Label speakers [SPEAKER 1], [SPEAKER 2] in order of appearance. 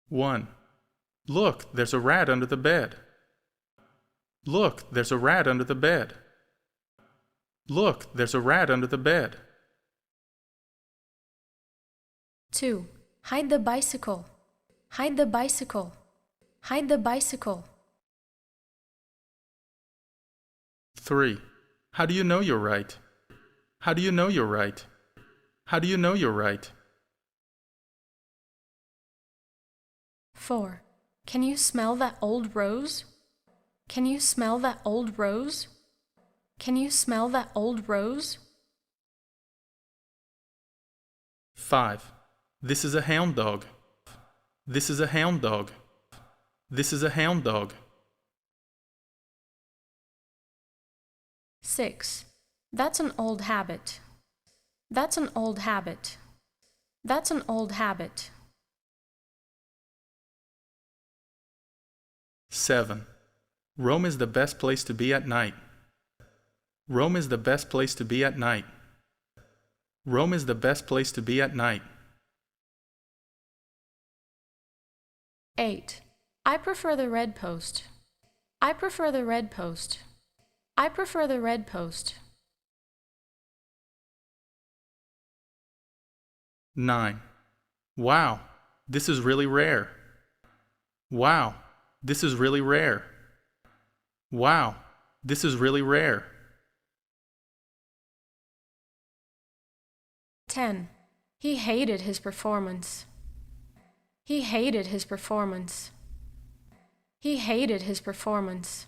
[SPEAKER 1] 1. Look, there's a rat under the bed. Look, there's a rat under the bed. Look, there's a rat under the bed.
[SPEAKER 2] 2. Hide the bicycle. Hide the bicycle. Hide the bicycle.
[SPEAKER 1] 3. How do you know you're right? How do you know you're right? How do you know you're right?
[SPEAKER 2] 4. Can you smell that old rose? Can you smell that old rose? Can you smell that old rose?
[SPEAKER 1] 5. This is a hound dog. This is a hound dog. This is a hound dog.
[SPEAKER 2] 6. That's an old habit. That's an old habit. That's an old habit.
[SPEAKER 1] 7. Rome is the best place to be at night. Rome is the best place to be at night. Rome is the best place to be at night.
[SPEAKER 2] 8. I prefer the red post. I prefer the red post. I prefer the red post.
[SPEAKER 1] 9. Wow, this is really rare. Wow, this is really rare. Wow, this is really rare.
[SPEAKER 2] 10. He hated his performance. He hated his performance. He hated his performance.